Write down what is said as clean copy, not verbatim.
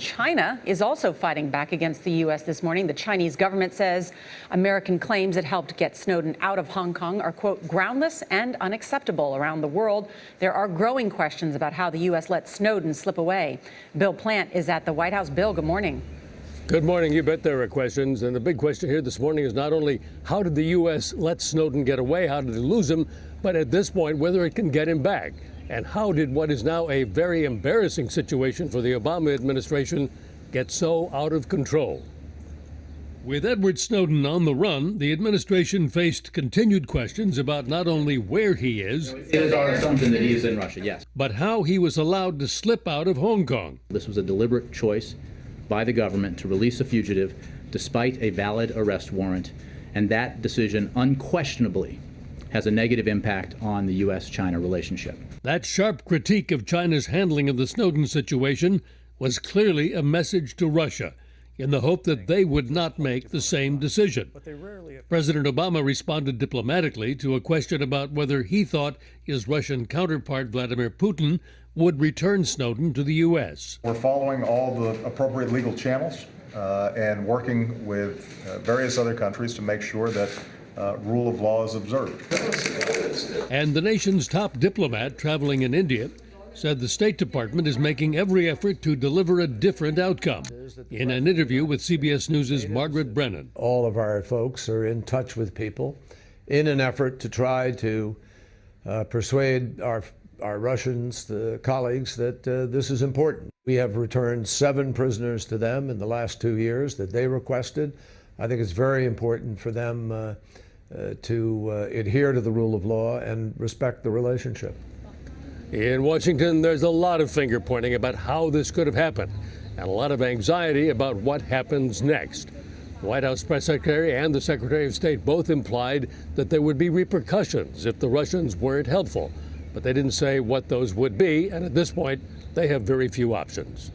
China is also fighting back against the U.S. this morning. The Chinese government says American claims it helped get Snowden out of Hong Kong are, quote, groundless and unacceptable. Around the world, there are growing questions about how the U.S. let Snowden slip away. Bill Plant is at the White House. Bill, good morning. Good morning. You bet there are questions. And the big question here this morning is not only how did the U.S. let Snowden get away, how did it lose him, but at this point, whether it can get him back. And how did what is now a very embarrassing situation for the Obama administration get so out of control? With Edward Snowden on the run, the administration faced continued questions about not only where he is, it is our assumption that he is in Russia, yes, but how he was allowed to slip out of Hong Kong. This was a deliberate choice by the government to release a fugitive despite a valid arrest warrant, and that decision unquestionably has a negative impact on the U.S.-China relationship. That sharp critique of China's handling of the Snowden situation was clearly a message to Russia in the hope that they would not make the same decision. President Obama responded diplomatically to a question about whether he thought his Russian counterpart Vladimir Putin would return Snowden to the U.S. We're following all the appropriate legal channels and working with various other countries to make sure that rule of law is observed. And the nation's top diplomat traveling in India said the State Department is making every effort to deliver a different outcome. In an interview with CBS News' Margaret Brennan. All of our folks are in touch with people in an effort to try to persuade our Russians, the colleagues, that this is important. We have returned 7 prisoners to them in the last 2 years that they requested. I think it's very important for them to adhere to the rule of law and respect the relationship. In Washington, there's a lot of finger pointing about how this could have happened and a lot of anxiety about what happens next. The White House press secretary and the Secretary of State both implied that there would be repercussions if the Russians weren't helpful, but they didn't say what those would be, and at this point, they have very few options.